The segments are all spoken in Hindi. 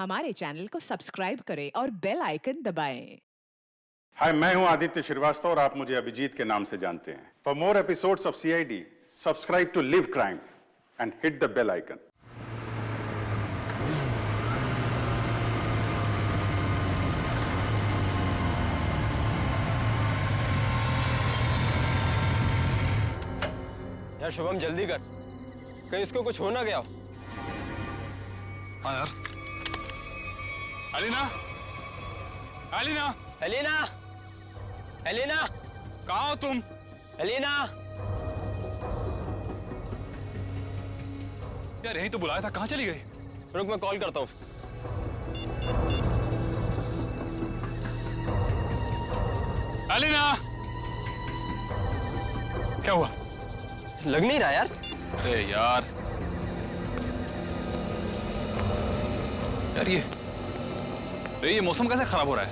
हमारे चैनल को सब्सक्राइब करें और बेल आइकन दबाएं। हाय, मैं हूं आदित्य श्रीवास्तव और आप मुझे अभिजीत के नाम से जानते हैं। For more episodes of CID, subscribe to live crime and hit the bell icon. यार शुभम जल्दी कर, कहीं इसको कुछ हो ना गया हो। हाँ यार। एलिना, एलिना, एलिना, एलिना, कहाँ हो तुम? एलिना। यार यही तो बुलाया था, कहाँ चली गई? रुक मैं कॉल करता हूँ। एलिना, क्या हुआ? लग नहीं रहा यार। अरे यार, ये मौसम कैसे खराब हो रहा है?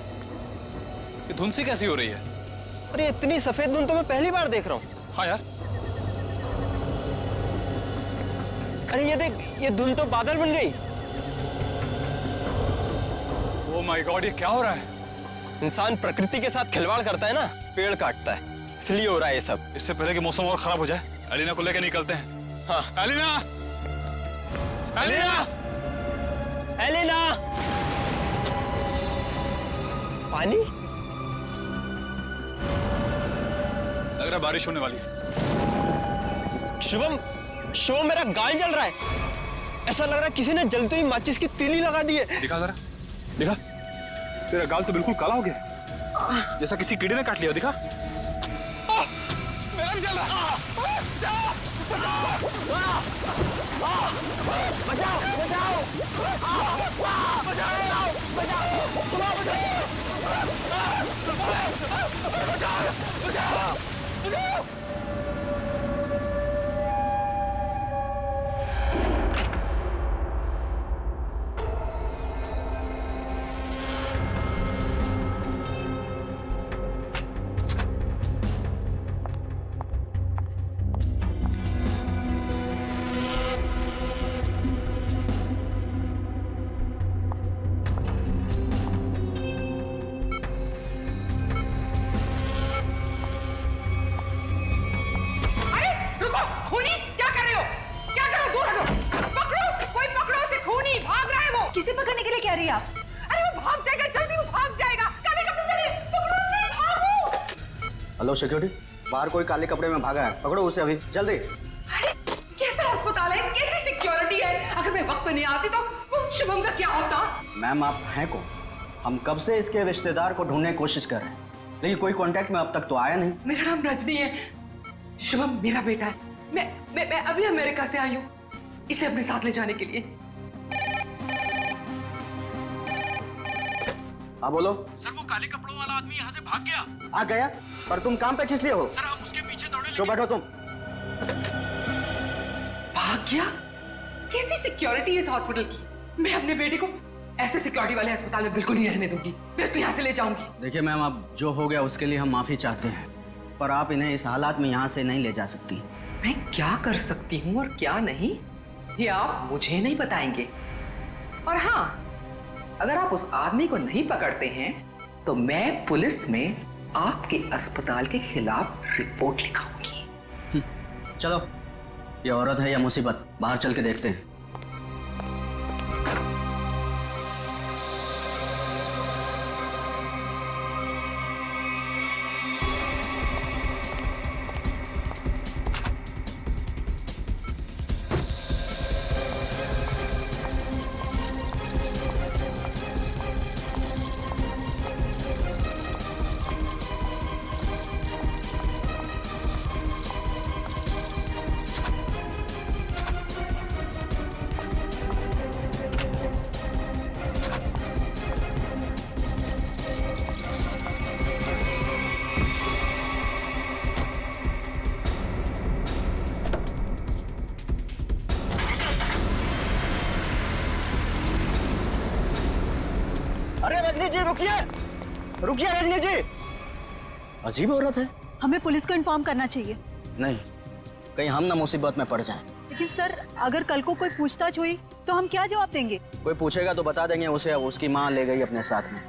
ये धुंध सी कैसी हो रही है? अरे इतनी सफेद धुंध तो मैं पहली बार देख रहा हूँ। हाँ यार। अरे ये देख, ये धुंध तो बादल बन गई। ओह माय गॉड, ये क्या हो रहा है? इंसान प्रकृति के साथ खिलवाड़ करता है ना, पेड़ काटता है, इसलिए हो रहा है ये सब। इससे पहले कि मौसम और खराब हो जाए, एलिना को लेकर निकलते हैं। हाँ। Elina, Elina, Elina. पानी? लग रहा है बारिश होने वाली है। शुभम, शुभम मेरा गाल जल रहा है। ऐसा लग रहा है किसी ने जलते ही माचिस की तीली लगा दी है। दिखा जरा, दिखा। तेरा गाल तो बिल्कुल काला हो गया, जैसा किसी कीड़े ने काट लिया। दिखा। मेरा भी जल रहा है। किसे पकड़ने के लिए कह रही है आप? अरे वो भाग जाएगा, जल्दी वो भाग जाएगा। काले कपड़े पहने, पकड़ो उसे, भागो। हेलो सिक्योरिटी, बाहर कोई काले कपड़े में भागा है, पकड़ो उसे अभी जल्दी। अरे कैसा अस्पताल है, कैसी सिक्योरिटी है? अगर मैं वक्त पे नहीं आती तो वो शुभम का क्या होता? मैम आप हैं कौन? हम कब से इसके रिश्तेदार को ढूंढने की कोशिश कर रहे हैं, लेकिन कोई कांटेक्ट में अब तक तो आया नहीं। मेरा नाम रजनी है, शुभम मेरा बेटा है। मैं अभी अमेरिका से आई हूँ इसे अपने साथ ले जाने के लिए। हाँ बोलो। सर वो काले कपड़ों वाला आदमी यहाँ से भाग गया। आ गया? पर तुम काम पे किस लिए हो? सर हम उसके पीछे दौड़े। जो बैठो तुम। भाग गया? कैसी सिक्योरिटी है इस हॉस्पिटल की? मैं अपने बेटे को ऐसे सिक्योरिटी वाले अस्पताल में बिल्कुल नहीं रहने दूंगी। मैं उसको यहाँ से ले जाऊंगी। देखिए मैम, अब जो हो गया उसके लिए हम माफी चाहते हैं, पर आप इन्हें इस हालात में यहाँ से नहीं ले जा सकती। मैं क्या कर सकती हूँ और क्या नहीं, ये आप मुझे नहीं बताएंगे। और हाँ, अगर आप उस आदमी को नहीं पकड़ते हैं तो मैं पुलिस में आपके अस्पताल के खिलाफ रिपोर्ट लिखाऊंगी। चलो, ये औरत है या मुसीबत, बाहर चल के देखते हैं। रजनी जी रुकिए, रुकिए रजनी जी। अजीब औरत है। हमें पुलिस को इन्फॉर्म करना चाहिए। नहीं, कहीं हम ना मुसीबत में पड़ जाएं। लेकिन सर, अगर कल को कोई पूछताछ हुई तो हम क्या जवाब देंगे? कोई पूछेगा तो बता देंगे उसे उसकी माँ ले गई अपने साथ में।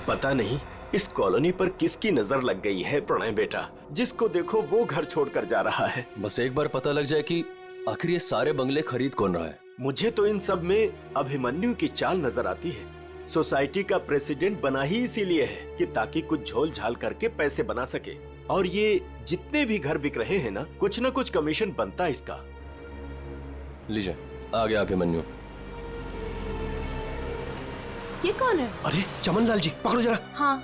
पता नहीं इस कॉलोनी पर किसकी नजर लग गई है प्रणय बेटा, जिसको देखो वो घर छोड़कर जा रहा है। बस एक बार पता लग जाए कि आखिर ये सारे बंगले खरीद कौन रहा है। मुझे तो इन सब में अभिमन्यु की चाल नजर आती है। सोसाइटी का प्रेसिडेंट बना ही इसीलिए है कि ताकि कुछ झोल झाल करके पैसे बना सके, और ये जितने भी घर बिक रहे हैं ना कुछ कमीशन बनता है इसका। लीजिए आ गया अभिमन्यु। ये कौन है? अरे चमन लाल जी, पकड़ो जरा। हाँ।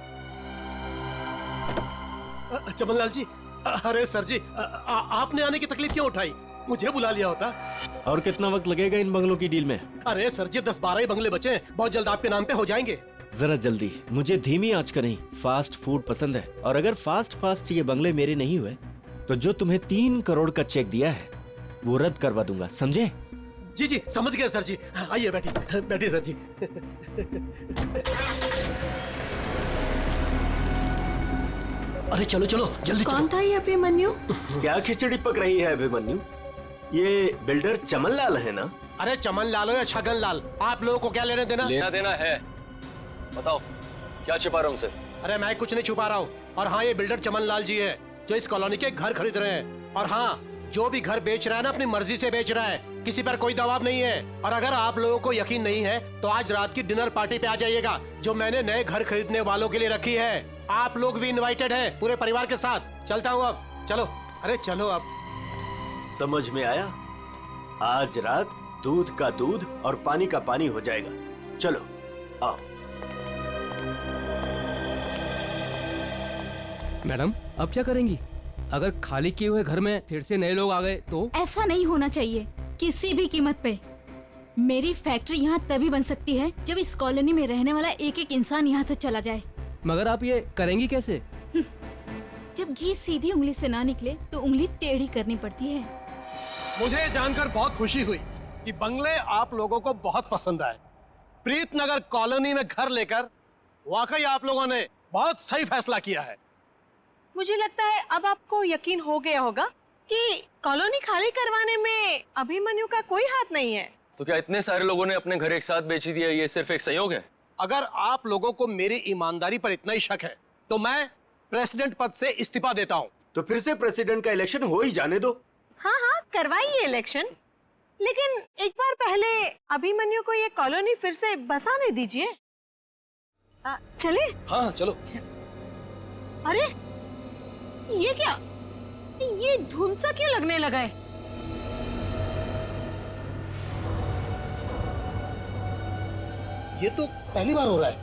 चमन लाल जी, अरे सर जी, आपने आने की तकलीफ क्यों उठाई? मुझे बुला लिया होता। और कितना वक्त लगेगा इन बंगलों की डील में? अरे सर जी, 10-12 ही बंगले बचे हैं, बहुत जल्द आपके नाम पे हो जाएंगे। जरा जल्दी, मुझे धीमी आंच का नहीं फास्ट फूड पसंद है, और अगर फास्ट ये बंगले मेरे नहीं हुए तो जो तुम्हें 3 करोड़ का चेक दिया है वो रद्द करवा दूंगा, समझे? जी जी समझ गया सर जी। आइए बैठिए सर जी। अरे चलो जल्दी। कौन था ये अभिमन्यु? क्या खिचड़ी पक रही है अभिमन्यु? ये बिल्डर चमन लाल है ना? अरे चमन लाल हो या छगन लाल, आप लोगों को क्या लेना देना है? बताओ क्या छिपा रहा हूँ उनसे? अरे मैं कुछ नहीं छुपा रहा हूँ। और हाँ, ये बिल्डर चमन लाल जी है जो इस कॉलोनी के घर खरीद रहे हैं। और हाँ, जो भी घर बेच रहा है ना अपनी मर्जी से बेच रहा है, किसी पर कोई दबाव नहीं है। और अगर आप लोगों को यकीन नहीं है तो आज रात की डिनर पार्टी पे आ जाइएगा जो मैंने नए घर खरीदने वालों के लिए रखी है। आप लोग भी इनवाइटेड हैं पूरे परिवार के साथ। चलता हूँ अब, चलो। अरे चलो अब। समझ में आया? आज रात दूध का दूध और पानी का पानी हो जाएगा। चलो आओ। मैडम अब क्या करेंगी? अगर खाली किए हुए घर में फिर से नए लोग आ गए तो? ऐसा नहीं होना चाहिए किसी भी कीमत पे। मेरी फैक्ट्री यहाँ तभी बन सकती है जब इस कॉलोनी में रहने वाला एक एक इंसान यहाँ से चला जाए। मगर आप ये करेंगी कैसे? जब घी सीधी उंगली से ना निकले तो उंगली टेढ़ी करनी पड़ती है। मुझे जानकर बहुत खुशी हुई कि बंगले आप लोगों को बहुत पसंद आए। प्रीतनगर कॉलोनी में घर लेकर वाकई आप लोगों ने बहुत सही फैसला किया है। मुझे लगता है अब आपको यकीन हो गया होगा कि कॉलोनी खाली करवाने में अभिमन्यु का कोई हाथ नहीं है। तो क्या इतने सारे लोगों ने अपने घर एक साथ बेच ही दिया, ये सिर्फ एक संयोग है? अगर आप लोगों को मेरी ईमानदारी पर इतना ही शक है तो मैं प्रेसिडेंट पद से इस्तीफा देता हूँ। तो फिर से प्रेसिडेंट का इलेक्शन हो ही जाने दो। हाँ करवाइए इलेक्शन, लेकिन एक बार पहले अभिमन्यु को ये कॉलोनी फिर से बसाने दीजिए। चले? हाँ चलो। अरे ये क्या, ये धुंध सा क्यों लगने लगा है? ये तो पहली बार हो रहा है।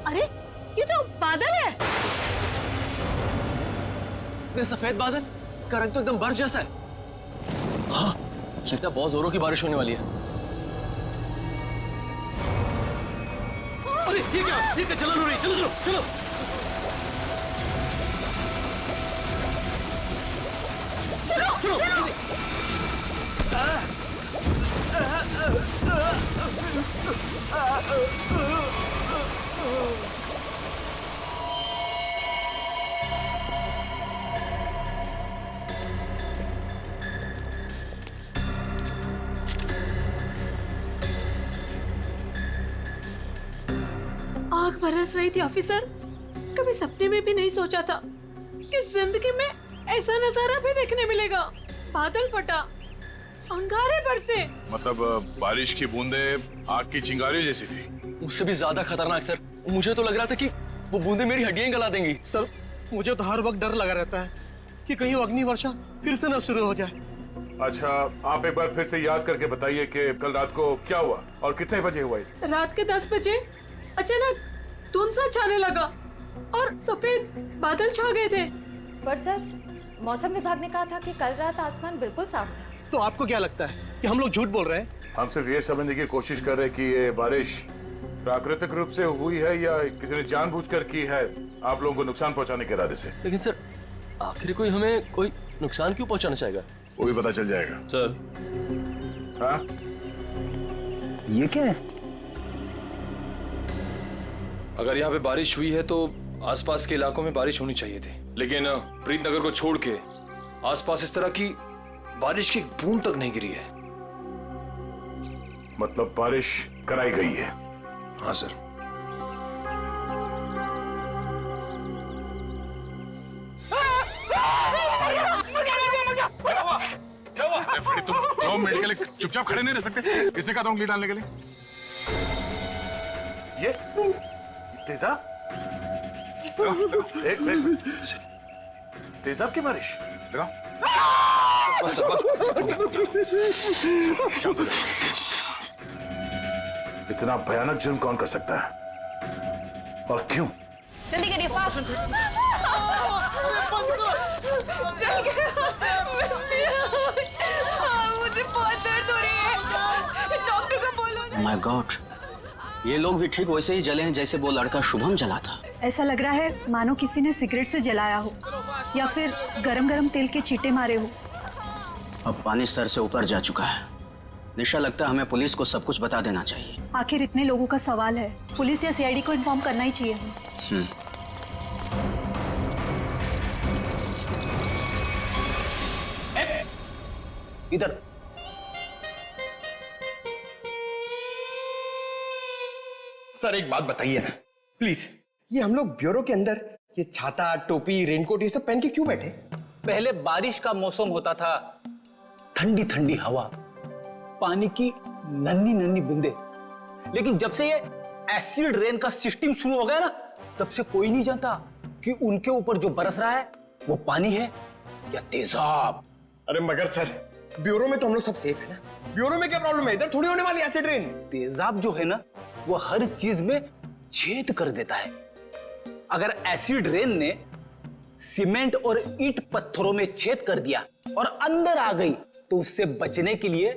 अरे ये तो बादल है। ये सफेद बादल का रंग तो एकदम बर्फ जैसा है। हाँ लगता है बहुत जोरों की बारिश होने वाली है। अरे ये क्या जलन हो रही है। चलो चलो चलो। चलो चलो। आग बरस रही थी ऑफिसर। कभी सपने में भी नहीं सोचा था कि जिंदगी में ऐसा नजारा भी देखने मिलेगा। बादल फटा, अंगारे बरसे। मतलब बारिश की बूंदे आग की चिंगारी जैसी थी। उससे भी ज्यादा खतरनाक सर, मुझे तो लग रहा था कि वो बूंदे मेरी हड्डियां गला देंगी। सर मुझे तो हर वक्त डर लगा रहता है कि कहीं अग्नि वर्षा फिर से न शुरू हो जाए। अच्छा आप एक बार फिर से याद करके बताइए कि कल रात को क्या हुआ और कितने बजे हुआ इसे? रात के 10 बजे अचानक धुंध सा छाने लगा और सफेद बादल छा गए थे। पर सर मौसम विभाग ने कहा था कि कल रात आसमान बिल्कुल साफ था। तो आपको क्या लगता है कि हम लोग झूठ बोल रहे हैं? हम सिर्फ ये समझने की कोशिश कर रहे हैं कि ये बारिश प्राकृतिक रूप से हुई है या किसी ने जानबूझकर की है आप लोगों को नुकसान पहुंचाने के इरादे से। लेकिन सर आखिर कोई हमें कोई नुकसान क्यों पहुंचाना चाहेगा? वो भी पता चल जाएगा सर। हाँ ये क्या है? अगर यहाँ पे बारिश हुई है तो आसपास के इलाकों में बारिश होनी चाहिए थी, लेकिन प्रीतनगर को छोड़ के आसपास इस तरह की बारिश की बूंद तक नहीं गिरी है। मतलब बारिश कराई गई है? हाँ सर। तुम मेडिकल चुपचाप खड़े नहीं रह सकते? किसने कहा था उंगली डालने के लिए? ये तेजाब? एक तेजाब की बारिश? बस बस। इतना भयानक जुर्म कौन कर सकता है और क्यों? जल्दी करिए, फास्ट। मुझे बहुत दर्द हो रही है, डॉक्टर को बोलो ना। माय गॉड, ये लोग भी ठीक वैसे ही जले हैं जैसे वो लड़का शुभम जला था। ऐसा लग रहा है मानो किसी ने सिगरेट से जलाया हो या फिर गरम गरम तेल के छींटे मारे हो। अब पानी सर से ऊपर जा चुका है। निशा, लगता है हमें पुलिस को सब कुछ बता देना चाहिए। आखिर इतने लोगों का सवाल है, पुलिस या सीआईडी को इन्फॉर्म करना ही चाहिए। इधर। सर एक बात बताइए ना प्लीज, ये हम लोग ब्यूरो के अंदर ये छाता, टोपी, रेनकोट ये सब पहन के क्यों बैठे? पहले बारिश का मौसम होता था, ठंडी ठंडी हवा, पानी की नन्ही नन्ही बूंदे, लेकिन जब से ये एसिड रेन का सिस्टम शुरू हो गया ना, तब से कोई नहीं जानता कि उनके ऊपर जो बरस रहा है वो पानी है या तेजाब। अरे मगर सर, ब्यूरो में तो हम लोग सब सेफ है ना। ब्यूरो में क्या प्रॉब्लम है? इधर थोड़ी होने वाली एसिड रेन। तेजाब जो है ना वो हर चीज में छेद कर देता है। अगर एसिड रेन ने सीमेंट और ईंट पत्थरों में छेद कर दिया और अंदर आ गई तो उससे बचने के लिए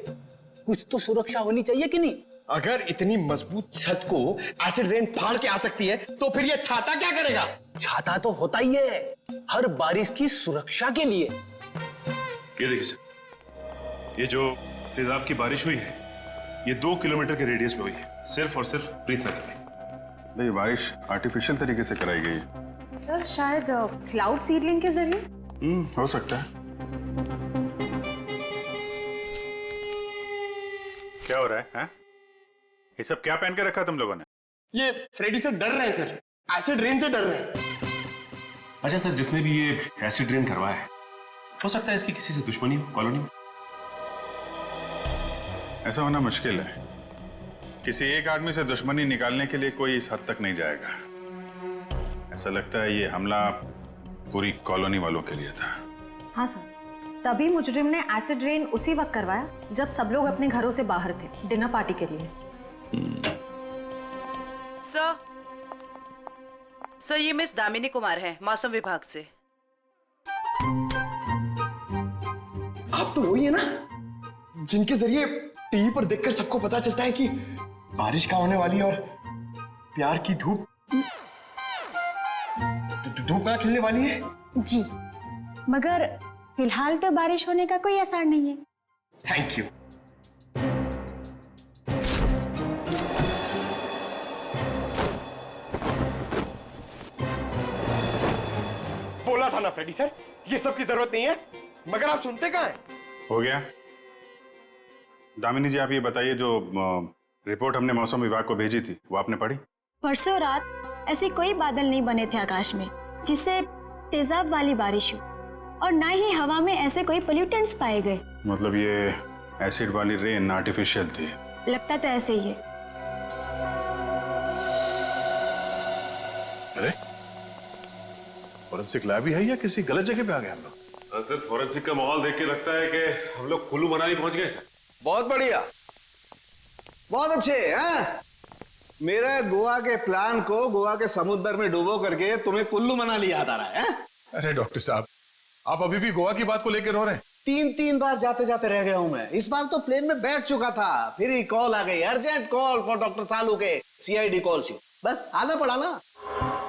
कुछ तो सुरक्षा होनी चाहिए कि नहीं? अगर इतनी मजबूत छत को एसिड रेन फाड़ के आ सकती है तो फिर ये छाता क्या करेगा? छाता तो होता ही है हर बारिश की सुरक्षा के लिए। ये देखिए सर, ये जो तेजाब की बारिश हुई है ये 2 किलोमीटर के रेडियस में हुई है, सिर्फ और सिर्फ प्रीतनगर में। ये बारिश आर्टिफिशियल तरीके से कराई गई है सर, शायद क्लाउड सीडलिंग के जरिए। हो सकता है। क्या हो रहा है, हैं? ये सब क्या पहन के रखा तुम लोगों ने? ये फ्रेडी से डर रहे हैं सर, एसिड रेन से डर रहे हैं। अच्छा सर, जिसने भी ये एसिड रेन करवाया है हो सकता है इसकी किसी से दुश्मनी हो कॉलोनी में। ऐसा होना मुश्किल है। किसी एक आदमी से दुश्मनी निकालने के लिए कोई इस हद तक नहीं जाएगा। ऐसा लगता है ये हमला पूरी कॉलोनी वालों के लिए था। हाँ सर, तभी मुजरिम ने एसिड रेन उसी वक्त करवाया जब सब लोग अपने घरों से बाहर थे डिनर पार्टी के लिए। सर ये मिस दामिनी कुमार है, मौसम विभाग से। आप तो वही है ना जिनके जरिए टीवी पर देखकर सबको पता चलता है कि बारिश का होने वाली है और प्यार की धूप कहाँ खिलने वाली है? जी, मगर फिलहाल तो बारिश होने का कोई आसार नहीं है। Thank you. बोला था ना फ्रेडी सर, ये सब की जरूरत नहीं है, मगर आप सुनते कहाँ हैं? हो गया। दामिनी जी, आप ये बताइए, जो रिपोर्ट हमने मौसम विभाग को भेजी थी वो आपने पढ़ी? परसों रात ऐसे कोई बादल नहीं बने थे आकाश में जिससे तेजाब वाली बारिश हो, और ना ही हवा में ऐसे कोई पोल्यूटेंट्स पाए गए। मतलब ये एसिड वाली रेन आर्टिफिशियल थी? लगता तो ऐसे ही है। अरे फॉरेंसिक लैब ही है या किसी गलत जगह पे आ गए हम लोग? सर, फॉरेंसिक का माहौल देख के लगता है कि हम लोग कुल्लू मनाली पहुंच गए सर। बहुत बढ़िया, बहुत अच्छे हैं। मेरे गोवा के प्लान को गोवा के समुद्र में डुबो करके तुम्हें कुल्लू मनाली याद आ रहा है? अरे डॉक्टर साहब, आप अभी भी गोवा की बात को लेकर रो रहे हैं? 3 बार जाते जाते रह गया हूं मैं। इस बार तो प्लेन में बैठ चुका था, फिर ही कॉल आ गई, अर्जेंट कॉल फॉर डॉक्टर सालू के सीआईडी कॉल्स यू। बस आना पड़ा ना।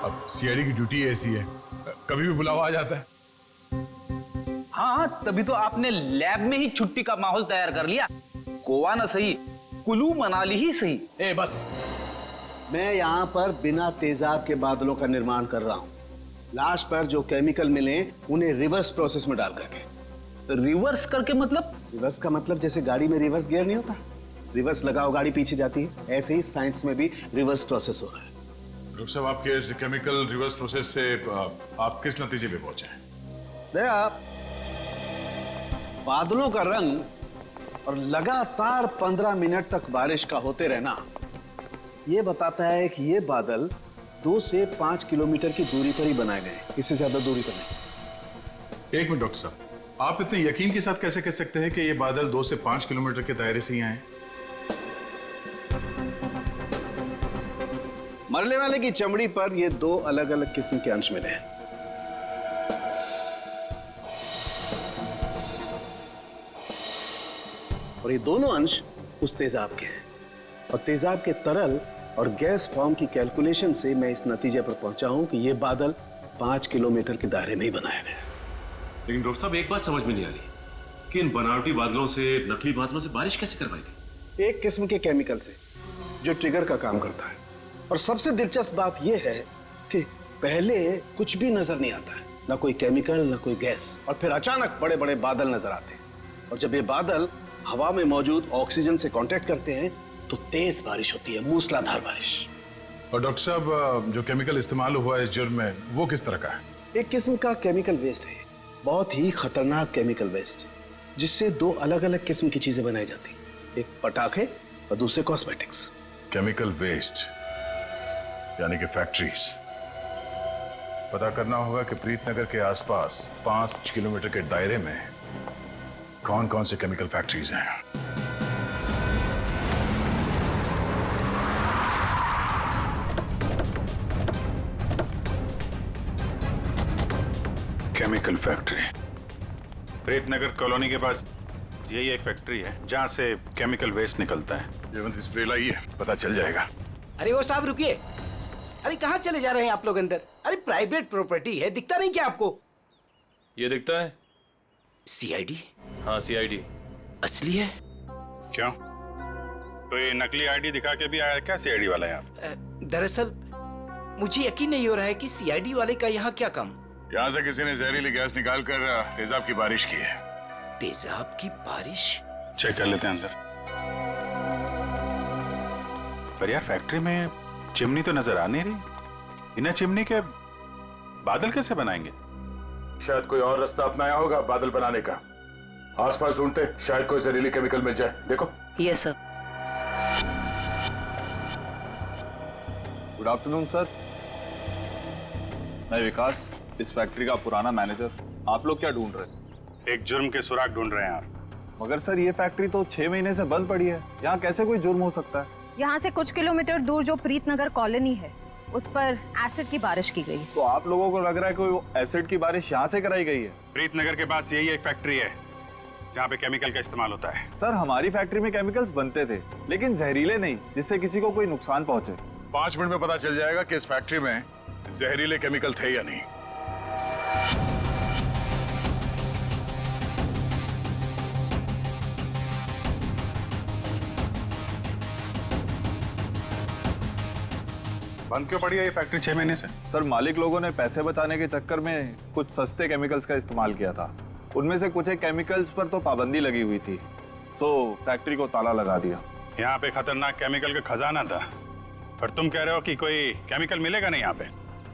अब सीआईडी की ड्यूटी ऐसी है, कभी भी बुलावा आ जाता है। हाँ, तभी तो आपने लैब में ही छुट्टी का माहौल तैयार कर लिया। गोवा ना सही, कुल्लू मनाली ही सही। ए बस, मैं यहाँ पर बिना तेजाब के बादलों का निर्माण कर रहा हूँ। लाश पर जो केमिकल मिले उन्हें रिवर्स प्रोसेस में डाल करके। रिवर्स करके मतलब? रिवर्स का मतलब जैसे गाड़ी में रिवर्स गियर नहीं होता, रिवर्स लगाओ गाड़ी पीछे जाती है, ऐसे ही साइंस में भी रिवर्स प्रोसेस हो रहा है। डॉक्टर साहब, आपके इस केमिकल रिवर्स प्रोसेस से आप किस नतीजे पे पहुंचे हैं? दया, बादलों का रंग और लगातार 15 मिनट तक बारिश का होते रहना ये बताता है कि ये बादल 2 से 5 किलोमीटर की दूरी पर ही बनाए गए, इससे ज्यादा दूरी पर नहीं। एक मिनट डॉक्टर साहब, आप इतने यकीन के साथ कैसे कह सकते हैं कि ये बादल 2 से 5 किलोमीटर के दायरे से ही आए? मरने वाले की चमड़ी पर ये 2 अलग अलग किस्म के अंश मिले हैं। और ये दोनों अंश उस तेजाब के हैं, और तेजाब के तरल और गैस फॉर्म की कैलकुलेशन से मैं इस नतीजे पर पहुंचा हूं कि ये बादल 5 किलोमीटर के दायरे में ही बनाए गए। लेकिन डॉक्टर साहब, एक बात समझ में नहीं आ रही कि इन बनावटी बादलों से, नकली बादलों से बारिश कैसे करवाई गई? एक किस्म के केमिकल से जो ट्रिगर का काम करता है। और सबसे दिलचस्प बात यह है कि पहले कुछ भी नजर नहीं आता है, ना कोई केमिकल ना कोई गैस, और फिर अचानक बड़े बड़े बादल नजर आते हैं। और जब ये बादल हवा में मौजूद ऑक्सीजन से कांटेक्ट करते हैं तो तेज बारिश होती है, मूसलाधार बारिश। और डॉक्टर साहब, जो केमिकल इस्तेमाल हुआ है इस जुर्म में, वो किस तरह का है? एक किस्म का केमिकल वेस्ट है, बहुत ही खतरनाक केमिकल वेस्ट, जिससे 2 अलग अलग किस्म की चीजें बनाई जाती, एक पटाखे और दूसरे कॉस्मेटिक्स। केमिकल वेस्ट यानी कि फैक्ट्रीज। पता करना होगा कि प्रीतनगर के आसपास 5 किलोमीटर के दायरे में कौन कौन से केमिकल फैक्ट्रीज हैं। केमिकल फैक्ट्री प्रीतनगर कॉलोनी के पास यही एक फैक्ट्री है जहां से केमिकल वेस्ट निकलता है। जयवंत स्प्रे लाइए, पता चल जाएगा। अरे वो साहब रुकिए, अरे कहाँ चले जा रहे हैं आप लोग अंदर? अरे प्राइवेट प्रॉपर्टी है, दिखता नहीं क्या आपको? ये दिखता है। सीआईडी? हाँ सीआईडी। असली है? क्यों? तो ये नकली आईडी दिखा के भी आया क्या सीआईडी वाला यहाँ? दरअसल मुझे यकीन नहीं हो रहा है कि सीआईडी वाले का यहाँ क्या काम। यहाँ से किसी ने जहरीली गैस निकाल कर तेजाब की बारिश की है। तेजाब की बारिश? चेक कर लेते हैं अंदर। पर यार फैक्ट्री में चिमनी तो नजर आ नहीं रही। बिना चिमनी के बादल कैसे बनाएंगे? शायद कोई और रास्ता अपनाया होगा बादल बनाने का। आसपास ढूंढते, शायद कोई जहरीली केमिकल मिल जाए। देखो। Yes sir. Good afternoon sir, मैं विकास, इस फैक्ट्री का पुराना मैनेजर। आप लोग क्या ढूंढ रहे हैं? एक जुर्म के सुराग ढूंढ रहे हैं आप। मगर सर ये फैक्ट्री तो 6 महीने से बंद पड़ी है, यहाँ कैसे कोई जुर्म हो सकता है? यहाँ से कुछ किलोमीटर दूर जो प्रीतनगर कॉलोनी है उस पर एसिड की बारिश की गई। तो आप लोगों को लग रहा है कोई एसिड की बारिश यहाँ से कराई गई है? प्रीतनगर के पास यही एक फैक्ट्री है जहाँ पे केमिकल का इस्तेमाल होता है। सर हमारी फैक्ट्री में केमिकल्स बनते थे, लेकिन जहरीले नहीं, जिससे किसी को कोई नुकसान पहुंचे। 5 मिनट में पता चल जाएगा कि इस फैक्ट्री में जहरीले केमिकल थे या नहीं। बंद क्यों पड़ी है ये फैक्ट्री 6 महीने से? सर मालिक लोगों ने पैसे बचाने के चक्कर में कुछ सस्ते केमिकल्स का इस्तेमाल किया था। उनमें से कुछ एक केमिकल्स पर तो पाबंदी लगी हुई थी, सो फैक्ट्री को ताला लगा दिया। यहाँ पे खतरनाक केमिकल का खजाना था, पर तुम कह रहे हो कि कोई केमिकल मिलेगा नहीं यहाँ पे?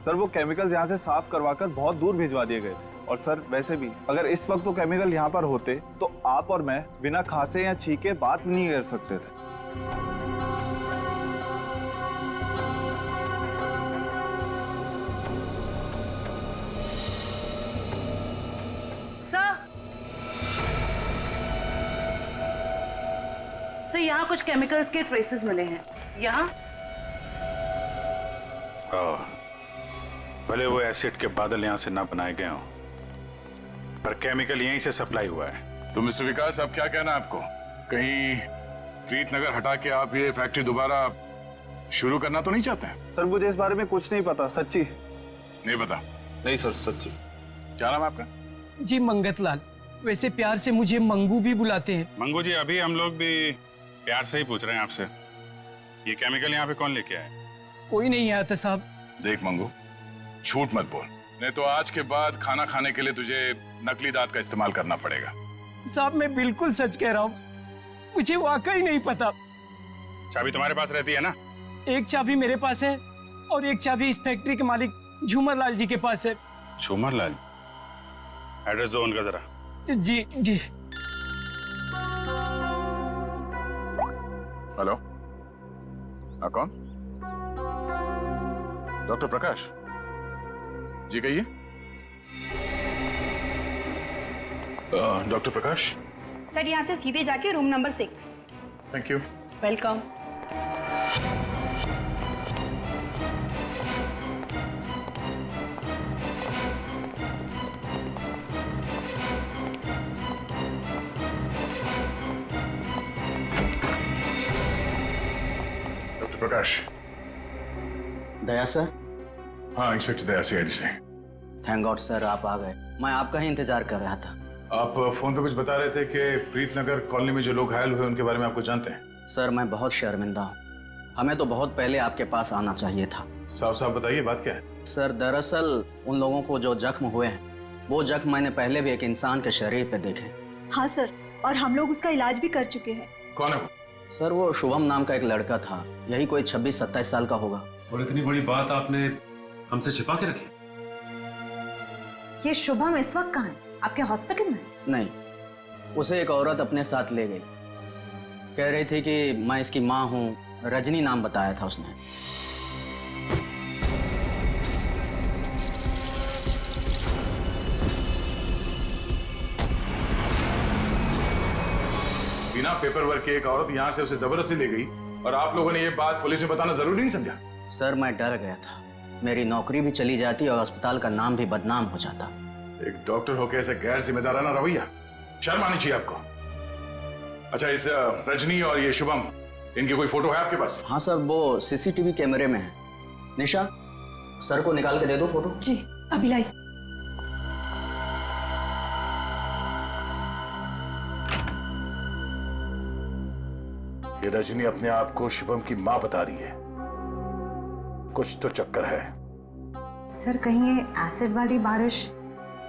सर वो केमिकल्स यहाँ से साफ करवाकर बहुत दूर भिजवा दिए गए। और सर वैसे भी अगर इस वक्त वो केमिकल यहाँ पर होते तो आप और मैं बिना खांसे या छींके बात नहीं कर सकते थे। सर यहाँ कुछ केमिकल्स के ट्रेसेस मिले हैं। यहाँ भले वो एसिड के बादल यहाँ से ना बनाए गए हों, पर केमिकल यहीं से सप्लाई हुआ है। तो मिस्टर विकास, अब क्या कहना है आपको? कहीं प्रीतनगर हटा के आप ये फैक्ट्री दोबारा शुरू करना तो नहीं चाहते हैं? सर मुझे इस बारे में कुछ नहीं पता, सच्ची नहीं पता। नहीं सर सच्ची। क्या नाम है आपका? जी मंगत लाल, वैसे प्यार से मुझे मंगू भी बुलाते हैं। मंगू जी, अभी हम लोग भी प्यार से ही पूछ रहे हैं आपसे, ये केमिकल यहाँ पे कौन लेके आया? कोई नहीं आया था साहब। देख मंगू, झूठ मत बोल, नहीं तो आज के बाद खाना खाने के लिए तुझे नकली दांत का इस्तेमाल करना पड़ेगा। साहब मैं बिल्कुल सच कह रहा हूँ, मुझे वाकई नहीं पता। चाबी तुम्हारे पास रहती है ना? एक चाबी मेरे पास है और एक चाबी इस फैक्ट्री के मालिक झूमर लाल जी के पास है। झूमर लाल, एड्रेस दो उनका जरा। जी जी। हेलो, हाँ कौन? डॉक्टर प्रकाश जी, कहिए। डॉक्टर प्रकाश। सर यहाँ से सीधे जाके room number 6। Thank you. Welcome. Doctor Prakash. Daya sir. हाँ, इंस्पेक्टर दया सीआईडी से। थैंक गॉड सर, आप आ गए। मैं आपका ही इंतजार कर रहा था। आप फोन पे कुछ बता रहे थे कि प्रीतनगर कॉलोनी में जो लोग घायल हुए उनके बारे में आपको जानते हैं? सर मैं बहुत शर्मिंदा हूँ। हमें तो बहुत पहले आपके पास आना चाहिए था। साफ साफ बताइए, बात क्या है? सर दरअसल उन लोगों को जो जख्म हुए हैं वो जख्म मैंने पहले भी एक इंसान के शरीर पे देखे। हाँ सर, और हम लोग उसका इलाज भी कर चुके हैं। कौन है वो? सर वो शुभम नाम का एक लड़का था, यही कोई 26-27 साल का होगा। और इतनी बड़ी बात आपने हमसे छिपा के रखी? ये शुभम इस वक्त कहाँ है? आपके हॉस्पिटल में? नहीं, उसे एक औरत अपने साथ ले गई। कह रही थी कि मैं इसकी माँ हूँ, रजनी नाम बताया था उसने। बिना पेपर वर्क के एक औरत यहाँ से उसे जबरदस्ती ले गई और आप लोगों ने ये बात पुलिस में बताना जरूरी नहीं समझा? सर मैं डर गया था, मेरी नौकरी भी चली जाती और अस्पताल का नाम भी बदनाम हो जाता। एक डॉक्टर होकर ऐसे गैर जिम्मेदाराना रवैया, शर्म आनी चाहिए आपको। अच्छा, इस रजनी और ये शुभम, इनकी कोई फोटो है आपके पास? हाँ सर, वो सीसीटीवी कैमरे में है। निशा, सर को निकाल के दे दो फोटो। जी अभी लाई। ये रजनी अपने आप को शुभम की मां बता रही है। कुछ तो चक्कर है। सर कहीं ये एसिड वाली बारिश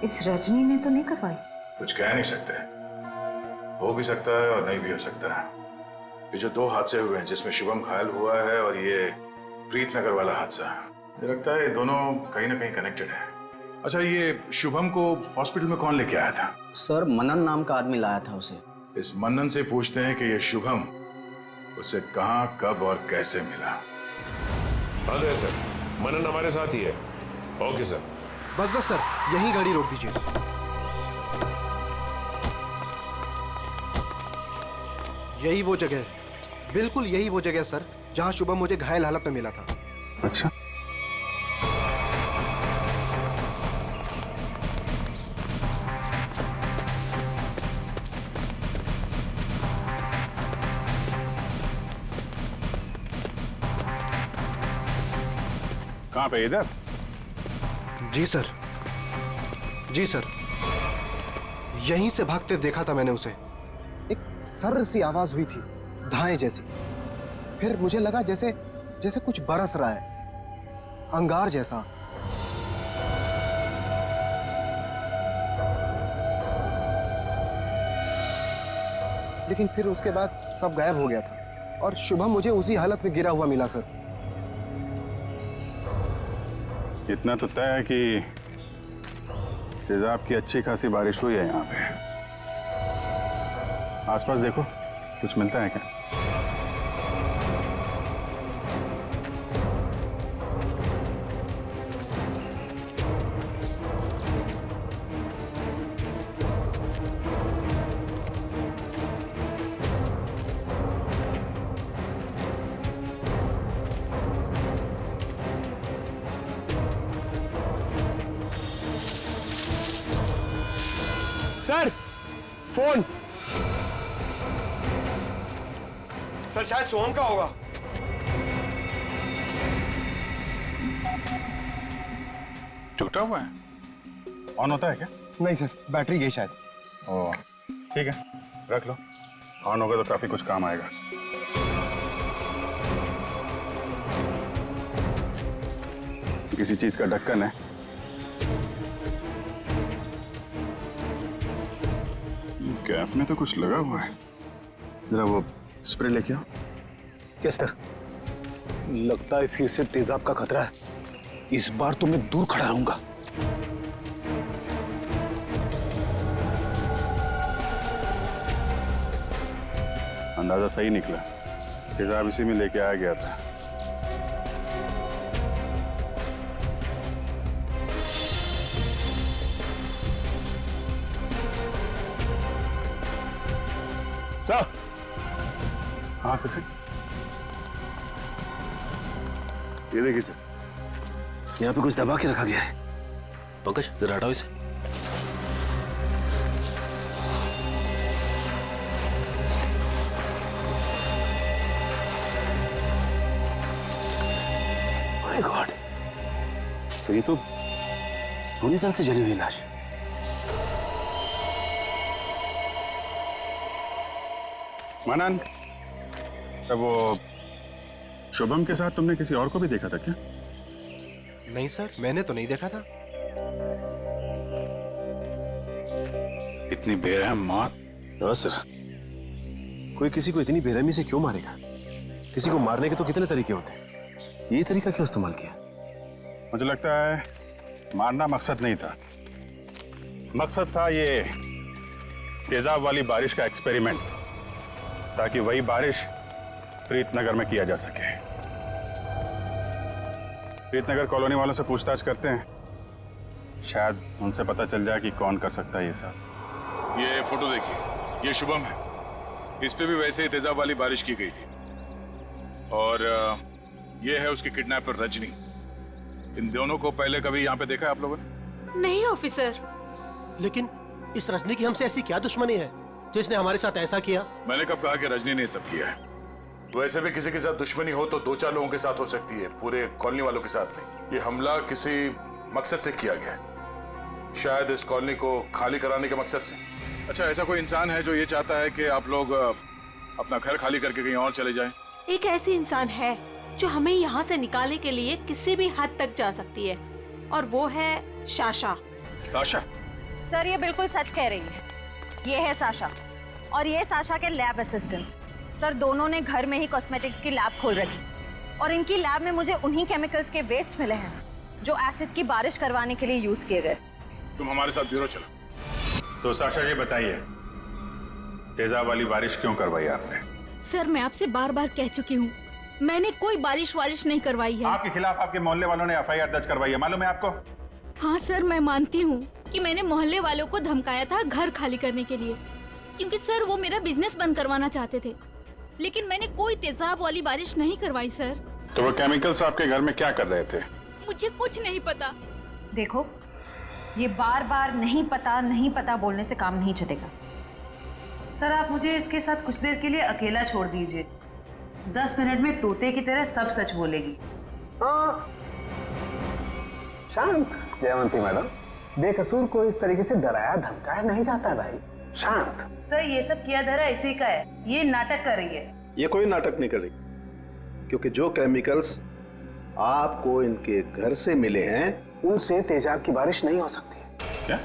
इस रजनी ने तो नहीं करवाई? कुछ कह नहीं सकते, हो भी सकता है और नहीं भी हो सकता है। ये जो दो हादसे हुए हैं जिसमें शुभम घायल हुआ है और ये प्रीतनगर वाला हादसा, मुझे लगता है ये दोनों कहीं ना कहीं कनेक्टेड है। अच्छा, ये शुभम को हॉस्पिटल में कौन लेके आया था? सर मनन नाम का आदमी लाया था उसे। इस मनन से पूछते हैं कि ये शुभम उसे कहाँ, कब और कैसे मिला। हाँ सर, मनन हमारे साथ ही है। Okay sir. बस बस सर, यही गाड़ी रोक दीजिए। यही वो जगह है, बिल्कुल यही वो जगह सर जहां शुभम मुझे घायल हालत में मिला था। अच्छा, कहाँ पे? इधर? जी सर, जी सर, यहीं से भागते देखा था मैंने उसे। एक सर्र सी आवाज हुई थी, धाए जैसी। फिर मुझे लगा जैसे जैसे कुछ बरस रहा है, अंगार जैसा। लेकिन फिर उसके बाद सब गायब हो गया था और शुभम मुझे उसी हालत में गिरा हुआ मिला सर। इतना तो तय है कि तेजाब की अच्छी खासी बारिश हुई है यहाँ पे। आसपास देखो, कुछ मिलता है क्या? Sir phone. सर शायद सोहम का होगा। टूटा हुआ है? ऑन होता है क्या? नहीं सर, बैटरी गई शायद। ओह ठीक है, रख लो। ऑन होगा तो काफी कुछ काम आएगा। किसी चीज का ढक्कन है। कैप में तो कुछ लगा हुआ है। जरा वो स्प्रे लेके आओ। Yes sir. लगता है फिर से तेजाब का खतरा है। इस बार तो मैं दूर खड़ा रहूंगा। अंदाजा सही निकला, तेजाब इसी में लेके आया गया था। सर। हाँ सचिन, ये देखिए सर, यहाँ पे कुछ दबा के रखा गया है। पंकज जरा हटाओ इसे। माय गॉड, सर ये तो पूरी तरह से जली हुई लाश है। मनन, तब वो शुभम के साथ तुमने किसी और को भी देखा था क्या? नहीं सर, मैंने तो नहीं देखा था। इतनी बेरहम मौत? हाँ सर, कोई किसी को इतनी बेरहमी से क्यों मारेगा? किसी को मारने के तो कितने तरीके होते हैं, ये तरीका क्यों इस्तेमाल किया? मुझे लगता है मारना मकसद नहीं था, मकसद था ये तेजाब वाली बारिश का एक्सपेरिमेंट, ताकि वही बारिश प्रीतनगर में किया जा सके। प्रीतनगर कॉलोनी वालों से पूछताछ करते हैं, शायद उनसे पता चल जाए कि कौन कर सकता है ये सब। ये फोटो देखिए, ये शुभम है। इस पे भी वैसे ही तेजाब वाली बारिश की गई थी। और ये है उसकी किडनैपर रजनी। इन दोनों को पहले कभी यहाँ पे देखा है आप लोगों ने? नहीं ऑफिसर। लेकिन इस रजनी की हमसे ऐसी क्या दुश्मनी है जो इसने हमारे साथ ऐसा किया? मैंने कब कहा कि रजनी ने सब किया है? वैसे भी किसी के साथ दुश्मनी हो तो 2-4 लोगों के साथ हो सकती है, पूरे कॉलोनी वालों के साथ नहीं। ये हमला किसी मकसद से किया गया है, शायद इस कॉलोनी को खाली कराने के मकसद से। अच्छा, ऐसा कोई इंसान है जो ये चाहता है कि आप लोग अपना घर खाली करके कहीं और चले जाएं? एक ऐसी इंसान है जो हमें यहाँ से निकालने के लिए किसी भी हद तक जा सकती है, और वो है साशा। साशा? सर ये बिल्कुल सच कह रही है। ये है साशा, और ये साशा के लैब असिस्टेंट। सर दोनों ने घर में ही कॉस्मेटिक्स की लैब खोल रखी, और इनकी लैब में मुझे उन्हीं केमिकल्स के वेस्ट मिले हैं जो एसिड की बारिश करवाने के लिए यूज किए गए। तुम हमारे साथ ब्यूरो चलो। तो साशा जी बताइए, तेजाब वाली बारिश क्यों करवाई आपने? सर मैं आपसे बार बार कह चुकी हूँ, मैंने कोई बारिश नहीं करवाई है। आपके खिलाफ आपके मोहल्ले वालों ने FIR दर्ज करवाई है, मालूम है आपको? हाँ सर, मैं मानती हूँ कि मैंने मोहल्ले वालों को धमकाया था घर खाली करने के लिए, क्योंकि सर वो मेरा बिजनेस बंद करवाना चाहते थे। लेकिन मैंने कोई तेजाब वाली बारिश नहीं करवाई सर। तो वो केमिकल्स आपके घर में क्या कर रहे थे? मुझे कुछ नहीं पता। देखो, ये बार बार नहीं पता बोलने से काम नहीं चलेगा। सर आप मुझे इसके साथ कुछ देर के लिए अकेला छोड़ दीजिए। 10 मिनट में तोते की तरह सब सच बोलेगी। शांत जयवंती मैडम, बेकसूर को इस तरीके से डराया धमकाया नहीं जाता भाई। शांत। सर ये सब किया धरा इसी का है, ये नाटक कर रही है। ये कोई नाटक नहीं कर रही, क्योंकि जो केमिकल्स आपको इनके घर से मिले हैं उनसे तेजाब की बारिश नहीं हो सकती। क्या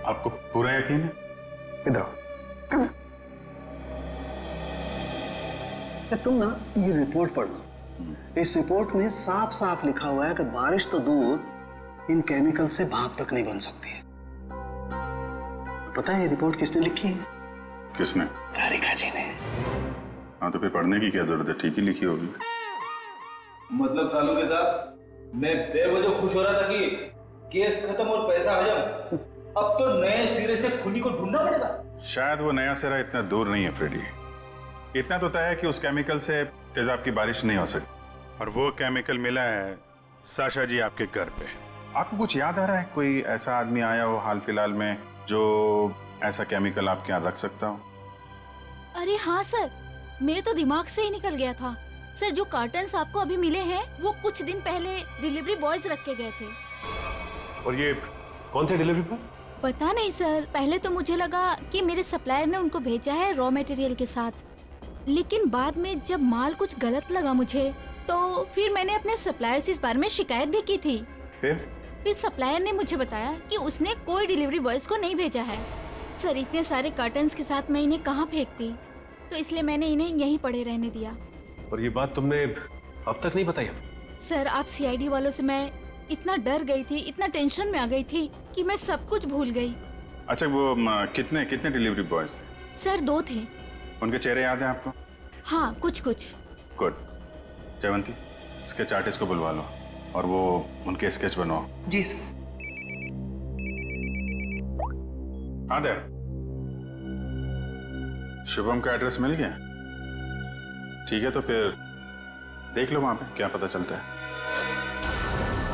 आपको पूरा यकीन है? इधर तुम ना ये रिपोर्ट पढ़ लो। इस रिपोर्ट में साफ साफ लिखा हुआ है कि बारिश तो दूर, इन केमिकल से भाप तक नहीं बन सकती है। पता है ये रिपोर्ट किसने लिखी है? किसने? तारिका जी ने। हाँ तो फिर पढ़ने की क्या जरूरत है, ठीक ही लिखी होगी। मतलब सालों के साथ मैं बेवजह खुश हो रहा था कि केस खत्म और पैसा हजम, अब तो नए सिरे से खूनी को ढूंढना पड़ेगा। शायद वो नया सिरा इतना दूर नहीं है फ्रेडी। इतना तो तय है कि उस केमिकल से तेजाब की बारिश नहीं हो सकती, और वो केमिकल मिला है साशा जी आपके घर पे। आपको कुछ याद आ रहा है, कोई ऐसा आदमी आया हो हाल फिलहाल में जो ऐसा केमिकल आपके यहाँ रख सकता हो? अरे हाँ सर, मेरे तो दिमाग से ही निकल गया था। सर जो कार्टन्स आपको अभी मिले हैं वो कुछ दिन पहले डिलीवरी बॉयज रख के गए थे। और ये कौन थे डिलीवरी बॉय? पता नहीं सर, पहले तो मुझे लगा कि मेरे सप्लायर ने उनको भेजा है रॉ मटेरियल के साथ, लेकिन बाद में जब माल कुछ गलत लगा मुझे, तो फिर मैंने अपने सप्लायर से इस बारे में शिकायत भी की थी। फिर सप्लायर ने मुझे बताया कि उसने कोई डिलीवरी बॉयज को नहीं भेजा है। सर इतने सारे कार्टन्स के साथ मैं इन्हें कहाँ फेंकती, तो इसलिए मैंने इन्हें यहीं पड़े रहने दिया। और ये बात तुमने अब तक नहीं बताई हमें? सर, आप सीआईडी वालों से मैं इतना डर गई थी, इतना टेंशन में आ गई थी कि मैं सब कुछ भूल गई। अच्छा, वो कितने कितने डिलीवरी बॉयज थे? सर 2 थे। उनके चेहरे याद हैं आपको? हाँ, कुछ कुछ। गुड। जयवंती, स्केच आर्टिस्ट को बुलवा लो और वो उनके स्केच बनवाओ। जी सर। हाँ देव, शुभम का एड्रेस मिल गया? ठीक है, तो फिर देख लो वहां पे क्या पता चलता है।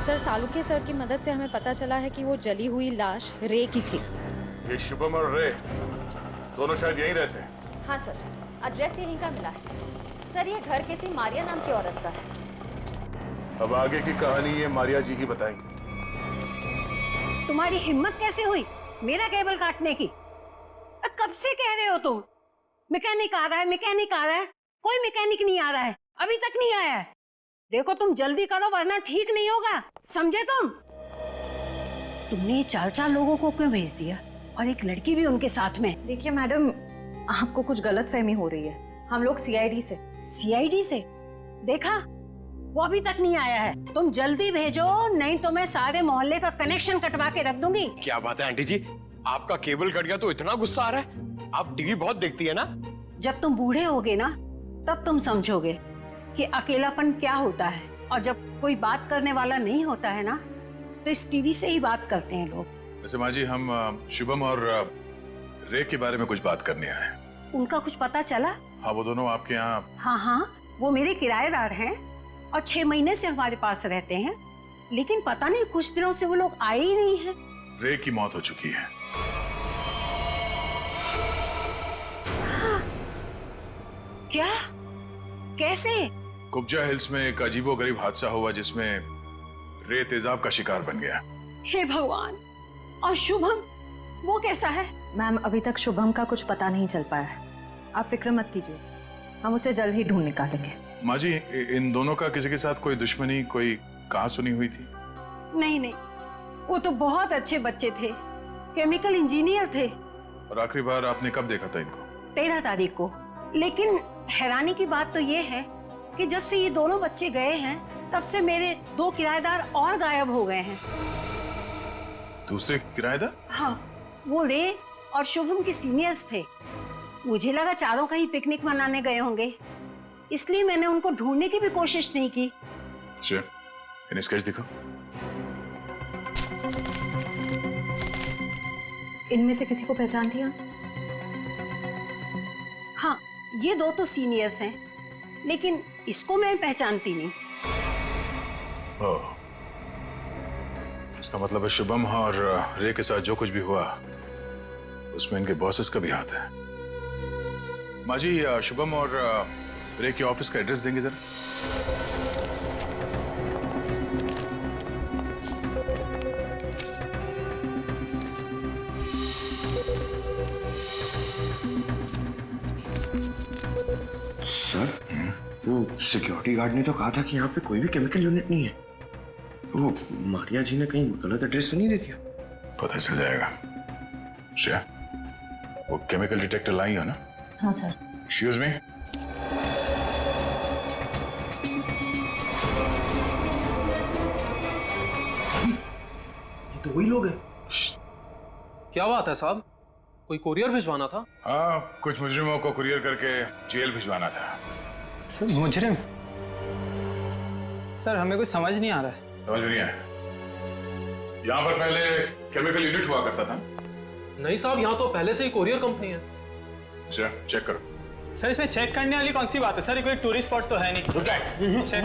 सर, सालुके सर की मदद से हमें पता चला है कि वो जली हुई लाश रे की थी। ये शुभम और रे दोनों शायद यहीं रहते हैं। हाँ सर, एड्रेस यहीं का मिला है। सर, ये घर किसी मारिया नाम की औरत का है। अब आगे की कहानी ये मारिया जी ही बताएंगे। तुम्हारी हिम्मत कैसे हुई मेरा केबल काटने की? कब से कह रहे हो तुम? मैकेनिक आ रहा है, मैकेनिक आ रहा है। कोई मैकेनिक नहीं आ रहा है, अभी तक नहीं आया है। देखो तुम जल्दी करो वरना ठीक नहीं होगा, समझे तुम? तुमने 4 लोगों को क्यों भेज दिया और एक लड़की भी उनके साथ में? देखिए मैडम, आपको कुछ गलतफहमी हो रही है। हम लोग सीआईडी से। सीआईडी से? देखा, वो अभी तक नहीं आया है। तुम जल्दी भेजो, नहीं तो मैं सारे मोहल्ले का कनेक्शन कटवा के रख दूंगी। क्या बात है आंटी जी, आपका केबल कट गया तो इतना गुस्सा आ रहा है? आप टीवी बहुत देखती है ना? जब तुम बूढ़े होगे ना तब तुम समझोगे कि अकेलापन क्या होता है। और जब कोई बात करने वाला नहीं होता है ना तो इस टीवी से ही बात करते हैं लोग। वैसे माँ जी, हम शुभम और रे के बारे में कुछ बात करने आए हैं। उनका कुछ पता चला? हाँ, वो दोनों आपके यहाँ। हाँ, वो मेरे किराएदार हैं और 6 महीने से हमारे पास रहते हैं, लेकिन पता नहीं कुछ दिनों से वो लोग आए ही नहीं हैं। रे की मौत हो चुकी है। हाँ। क्या? कैसे? कुब्जा हिल्स में एक अजीबोगरीब हादसा हुआ जिसमें रे तेजाब का शिकार बन गया। हे भगवान! और शुभम, वो कैसा है? मैम, अभी तक शुभम का कुछ पता नहीं चल पाया है। आप फिक्र मत कीजिए, हम उसे जल्द ही ढूंढ निकालेंगे। माँ जी, इन दोनों का किसी के साथ कोई दुश्मनी, कोई कहां सुनी हुई थी? नहीं, वो तो बहुत अच्छे बच्चे थे, केमिकल इंजीनियर थे। और आखिरी बार आपने कब देखा था इनको? 13 तारीख को। लेकिन हैरानी की बात तो ये है कि जब से ये दोनों बच्चे गए हैं तब से मेरे 2 किराएदार और गायब हो गए हैं। दूसरे किराएदार? हाँ, वो रे और शुभम के सीनियर्स थे। मुझे लगा चारों कहीं पिकनिक मनाने गए होंगे, इसलिए मैंने उनको ढूंढने की भी कोशिश नहीं की। अच्छा, इन स्केच दिखो। इनमें से किसी को पहचान दिया? हाँ, ये 2 तो सीनियर्स हैं, लेकिन इसको मैं पहचानती नहीं। ओह, इसका मतलब है शुभम और रे के साथ जो कुछ भी हुआ उसमें इनके बॉसेस का भी हाथ है। माँ जी, शुभम और रे के ऑफिस का एड्रेस देंगे जरा? सर, वो सिक्योरिटी गार्ड ने तो कहा था कि यहाँ पे कोई भी केमिकल यूनिट नहीं है। वो मारिया जी ने कहीं गलत एड्रेस तो नहीं दे दिया? पता चल जाएगा। श्रेया, वो केमिकल डिटेक्टर लाई हो ना? हाँ सर। Excuse me. ये तो वही लोग हैं। क्या बात है साहब, कोई कुरियर भिजवाना था? हाँ, कुछ मुजरिमों को कुरियर करके जेल भिजवाना था। सर, मुजरिम? सर, हमें कुछ समझ नहीं आ रहा है। समझ में नहीं आया? यहाँ पर पहले केमिकल यूनिट हुआ करता था? नहीं साहब, यहाँ तो पहले से ही कुरियर कंपनी है। अच्छा, चेक करो। सर, इसमें चेक करने वाली कौन सी बात है? सर, ये कोई टूरिस्ट स्पॉट तो है नहीं। चेक?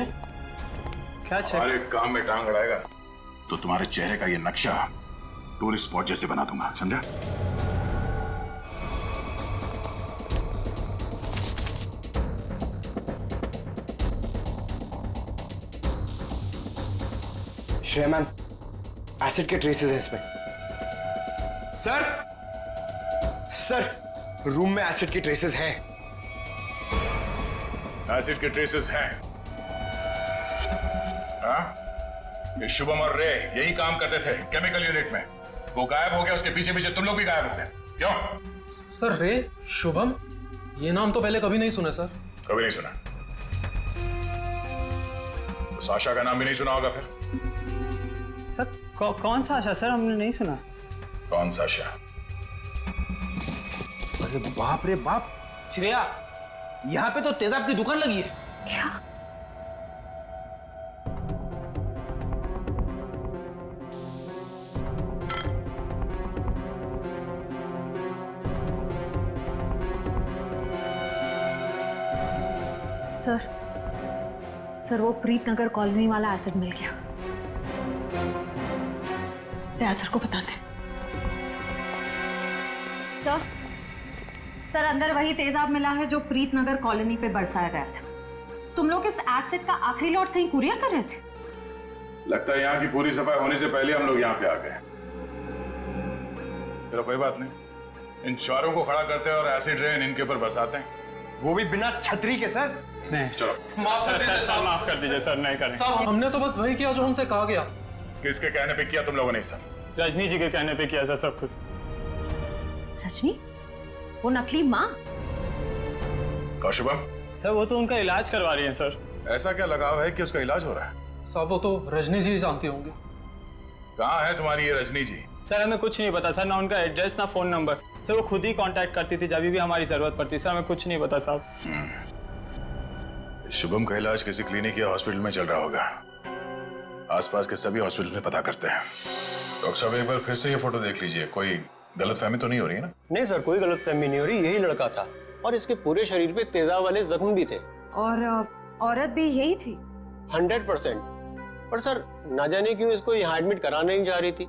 क्या चेक? हमारे काम में टांग अड़ाएगा तो तुम्हारे चेहरे का ये नक्शा टूरिस्ट स्पॉट जैसे बना दूंगा, समझा? श्रेया मैम, एसिड के ट्रेसेस हैं इसमें। सर, रूम में एसिड के ट्रेसेस हैं। एसिड के ट्रेसेस हैं? हाँ? ये शुभम और रे यही काम करते थे केमिकल यूनिट में। वो गायब हो गया, उसके पीछे पीछे तुम लोग भी गायब हो गए। क्यों? सर, रे, शुभम, ये नाम तो पहले कभी नहीं सुना सर। कभी नहीं सुना? तो साशा का नाम भी नहीं सुना होगा फिर? सर कौन सा आशा सर, हमने नहीं सुना। कौन साशा? अरे बाप रे बाप, श्रेया यहाँ पे तो तेजाब की दुकान लगी है। क्या? सर वो प्रीतनगर कॉलोनी वाला एसिड मिल गया। सर को बताते। सर अंदर वही तेजाब मिला है जो प्रीतनगर कॉलोनी पे बरसाया गया था। तुम लोग इस एसिड का आखिरी लॉट कहीं कुरियर कर रहे थे? लगता है यहाँ की पूरी सफाई होने से पहले हम लोग यहाँ पे आ गए। चलो कोई बात नहीं, इन चारों को खड़ा करते हैं और एसिड रेन इनके ऊपर बरसाते हैं, वो भी बिना छतरी के। सर नहीं, चलो माफ कर दीजिए सर, नहीं करें। साहब हमने तो बस वही किया जो हमसे कहा गया। किसके कहने पे किया तुम लोगों ने? सर रजनी जी के कहने पे किया सर सब कुछ। रजनी? वो नकली माँ? कौशुभम? सर वो तो उनका इलाज करवा रही हैं सर। ऐसा क्या लगाव है कि उसका इलाज हो रहा है? साहब वो तो रजनी जी जानती होंगी। कहाँ है तुम्हारी ये रजनी जी? सर हमें कुछ नहीं पता सर, ना उनका एड्रेस ना फोन नंबर। सर वो खुद ही कांटेक्ट करती थी जब भी हमारी जरूरत पड़ती। सर हमें कुछ नहीं पता साहब। शुभम का इलाज किसी क्लिनिक या हॉस्पिटल में चल रहा होगा। आसपास के सभी हॉस्पिटल में पता करते हैं। डॉक्टर साहब एक बार फिर से ये फोटो देख लीजिए, कोई गलतफहमी तो नहीं हो रही है ना? नहीं सर, कोई गलतफहमी नहीं हो रही, यही लड़का था और इसके पूरे शरीर पे तेजाब वाले जख्म भी थे। और औरत भी यही थी? 100%। पर सर ना जाने क्यों इसको यहाँ एडमिट कराने नहीं जा रही थी।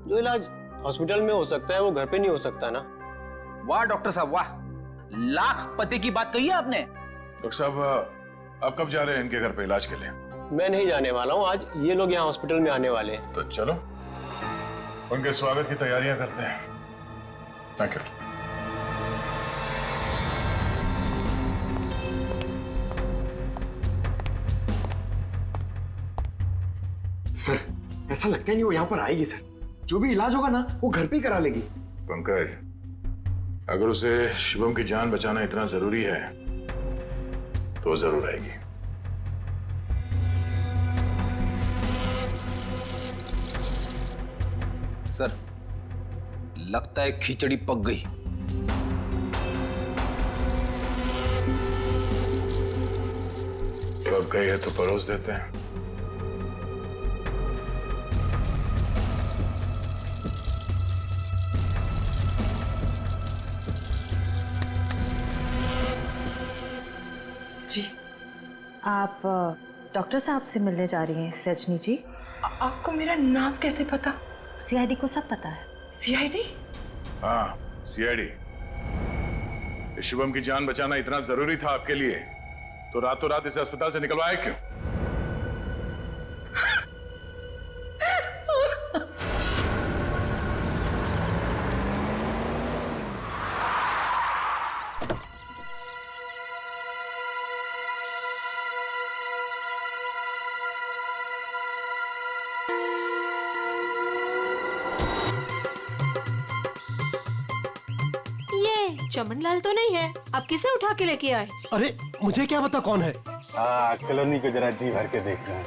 जो इलाज हॉस्पिटल में हो सकता है वो घर पे नहीं हो सकता ना। वाह डॉक्टर साहब वाह, लाख पते की बात कही है आपने। डॉक्टर साहब आप कब जा रहे हैं इनके घर पे इलाज के लिए? मैं नहीं जाने वाला हूँ, आज ये लोग यहाँ हॉस्पिटल में आने वाले हैं। तो चलो उनके स्वागत की तैयारियां करते हैं। Thank you. सर ऐसा लगता है नहीं वो यहाँ पर आएगी सर। जो भी इलाज होगा ना वो घर पे ही करा लेगी। पंकज, अगर उसे शुभम की जान बचाना इतना जरूरी है तो जरूर आएगी। सर लगता है खिचड़ी पक गई। पक गई है तो परोस देते हैं। जी आप डॉक्टर साहब से मिलने जा रही हैं रजनी जी? आपको मेरा नाम कैसे पता? सीआईडी को सब पता है। सीआईडी? हाँ सीआईडी। शुभम की जान बचाना इतना जरूरी था आपके लिए तो रातों रात इसे अस्पताल से निकलवाया क्यों? चमनलाल तो नहीं है, आप किसे उठा के लेके आए? अरे मुझे क्या पता कौन है। कॉलोनी को जरा जी भर के देखना है।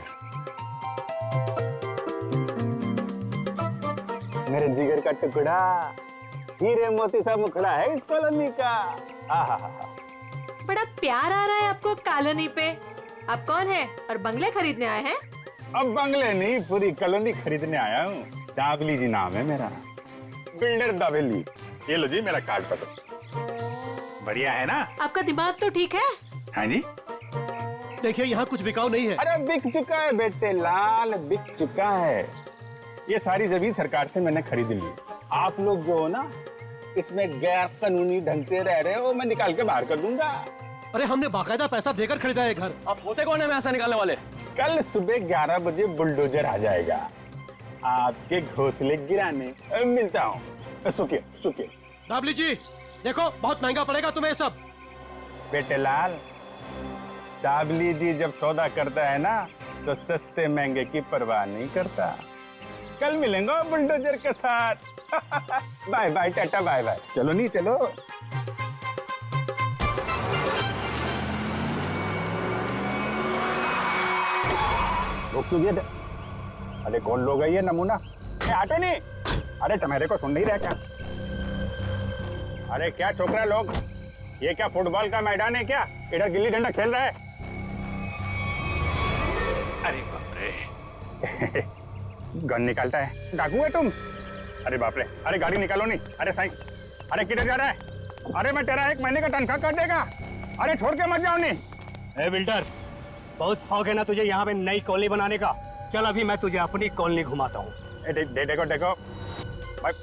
मेरे जिगर का टुकड़ा, हीरे मोती सा मुखड़ा है इस कॉलोनी का। बड़ा प्यार आ रहा है आपको कॉलोनी पे। आप कौन है और बंगले खरीदने आए हैं? अब बंगले नहीं, पूरी कॉलोनी खरीदने आया हूँ। दाबली जी नाम है मेरा, बिल्डर दाबली। ये लो जी मेरा कार्ड पकड़ो। बढ़िया है ना? आपका दिमाग तो ठीक है? हाँ जी। देखिए यहाँ कुछ बिकाऊ नहीं है। अरे बिक चुका है बेटे लाल, बिक चुका है। ये सारी जमीन सरकार से मैंने खरीद ली। आप लोग जो हो ना इसमें गैर कानूनी ढंग से रह रहे हो, मैं निकाल के बाहर कर दूंगा। अरे हमने बाकायदा पैसा देकर खरीदा है घर। आप होते कौन है पैसा निकालने वाले? कल सुबह 11 बजे बुलडोजर आ जाएगा आपके घोंसले गिराने। मिलता हूँ। सुखिए सुखिए। दाबली जी देखो बहुत महंगा पड़ेगा तुम्हें सब। बेटे लाल, दाबली जी जब सौदा करता है ना तो सस्ते महंगे की परवाह नहीं करता। कल मिलेंगे बुलडोजर के साथ। Bye bye tata bye bye. चलो नहीं चलो। रुक क्यों गए? अरे कौन लोग है ये नमूना? आते नहीं। अरे तुम्हारे को सुन नहीं रहा क्या? अरे क्या छोकरा लोग, ये क्या फुटबॉल का मैदान है क्या? इधर गिल्ली डंडा खेल रहा है। अरे बाप रे गन निकालता है, डाकू है तुम? अरे बाप रे, अरे गाड़ी निकालो नहीं। अरे साईं, अरे किधर जा रहा है? अरे मैं तेरा 1 महीने का तनख्वाह कर देगा। अरे छोड़ के मत जाओ नहीं। ए बिल्डर, बहुत शौक है ना तुझे यहाँ पे नई कॉलोनी बनाने का? चल अभी मैं तुझे अपनी कॉलोनी घुमाता हूँ। देखो देखो,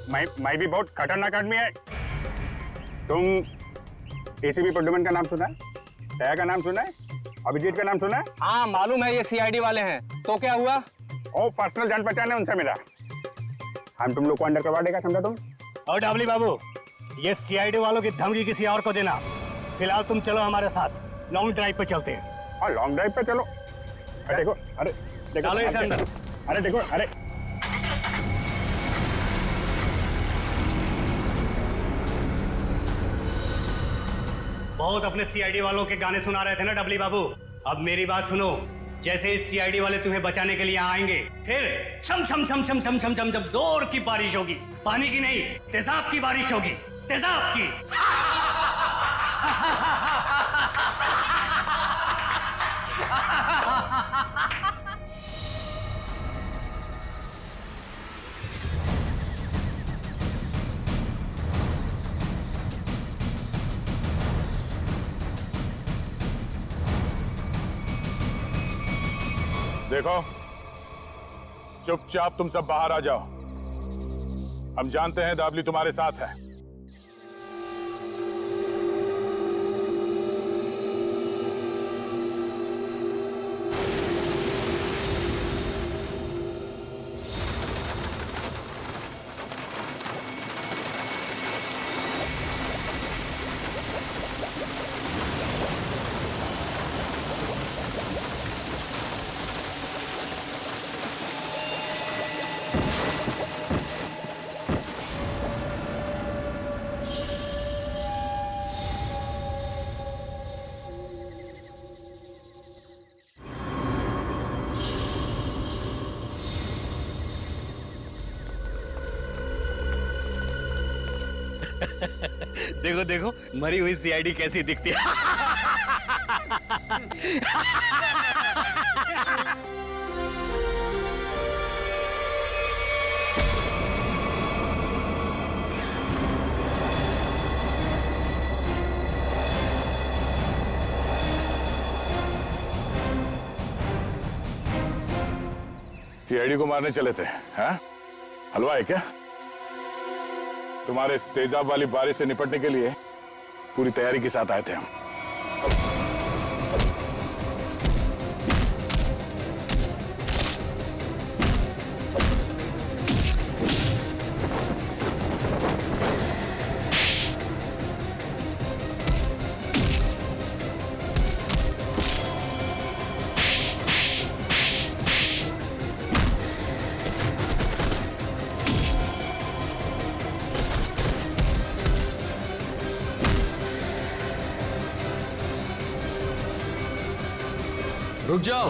मैं भी बहुत खतरनाक आदमी है। तुम एसीपी प्रद्युमन का नाम सुना है? दया का नाम सुना है? अभिजीत का नाम सुना है? हाँ मालूम है, ये सीआईडी वाले हैं। तो क्या हुआ? ओ पर्सनल जान पहचान है उनसे मिला। हम तुम लोग को अंडर करवा देगा, समझा तुम? और डाबली बाबू, ये सीआईडी वालों की धमकी किसी और को देना। फिलहाल तुम चलो हमारे साथ, लॉन्ग ड्राइव पे चलते हैं। हाँ लॉन्ग ड्राइव पे चलो। अरे देखो, अरे देखो, डालो इसे अंदर। अरे देखो, अरे बहुत अपने सीआईडी वालों के गाने सुना रहे थे ना डबली बाबू, अब मेरी बात सुनो। जैसे इस सीआईडी वाले तुम्हें बचाने के लिए आएंगे, फिर छम छम छम छम छम छम छम जब जोर की बारिश होगी, पानी की नहीं तेजाब की बारिश होगी, तेजाब की। देखो, चुपचाप तुम सब बाहर आ जाओ। हम जानते हैं दाबली तुम्हारे साथ है। देखो देखो, मरी हुई सीआईडी कैसी दिखती है। सीआईडी को मारने चले थे, हैं? हलवा है क्या? तुम्हारे इस तेजाब वाली बारिश से निपटने के लिए पूरी तैयारी के साथ आए थे हम। रुक जाओ।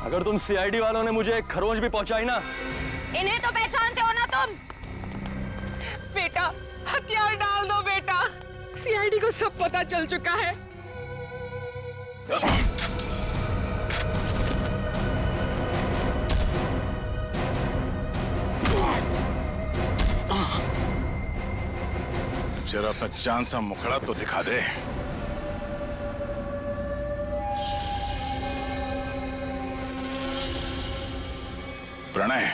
अगर तुम सीआईडी वालों ने मुझे एक खरोंच भी पहुंचाई ना। इन्हें तो पहचानते हो ना तुम? बेटा हथियार डाल दो बेटा, सीआईडी को सब पता चल चुका है। जरा अपना चांद सा मुखड़ा तो दिखा दे। प्रणय,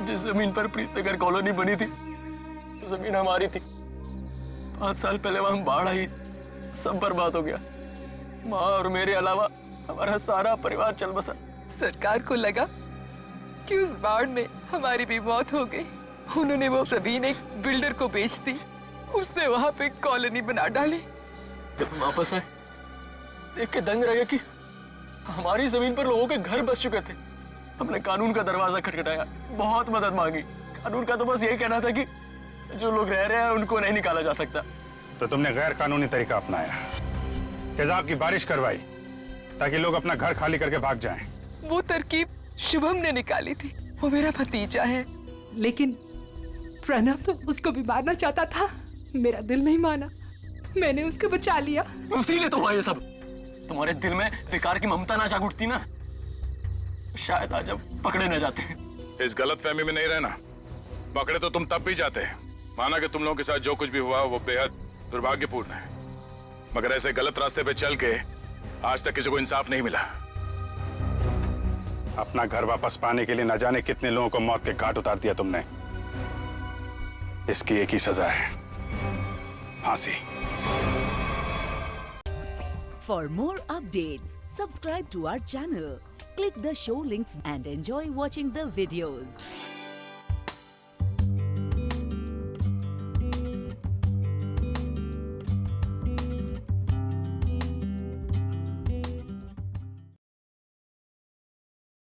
जिस जमीन पर प्रीतनगर कॉलोनी बनी थी, जमीन हमारी थी। 5 साल पहले वहां बाढ़ आई, सब बर्बाद हो गया। माँ और मेरे अलावा हमारा सारा परिवार चल बसा। सरकार को लगा कि उस बाढ़ में हमारी भी मौत हो गई। उन्होंने वो जमीन एक बिल्डर को बेच दी, उसने वहां पे कॉलोनी बना डाली। जब वापस आए देख के दंग रह गया कि हमारी जमीन पर लोगों के घर बस चुके थे। हमने कानून का दरवाजा खटखटाया, बहुत मदद मांगी। कानून का तो बस यही कहना था कि जो लोग रह रहे हैं उनको नहीं निकाला जा सकता। तो तुमने गैर कानूनी तरीका अपनाया, तेजाब की बारिश करवाई ताकि लोग अपना घर खाली करके भाग जाएं। वो तरकीब शुभम ने निकाली थी, वो मेरा भतीजा है। लेकिन प्रणव तो उसको भी मारना चाहता था, मेरा दिल नहीं माना, मैंने उसको बचा लिया। इसीलिए तो हुआ ये सब। तुम्हारे दिल में बेकार की ममता ना जाग उठती ना, शायद आज अब पकड़े न जाते। इस गलत फहमी में नहीं रहना, पकड़े तो तुम तब भी जाते। माना कि तुम लोगों के साथ जो कुछ भी हुआ वो बेहद दुर्भाग्यपूर्ण है, मगर ऐसे गलत रास्ते पे चल के आज तक किसी को इंसाफ नहीं मिला। अपना घर वापस पाने के लिए न जाने कितने लोगों को मौत के घाट उतार दिया तुमने। इसकी एक ही सजा है, फांसी। For more updates, subscribe to our channel, click the show links and enjoy watching the videos.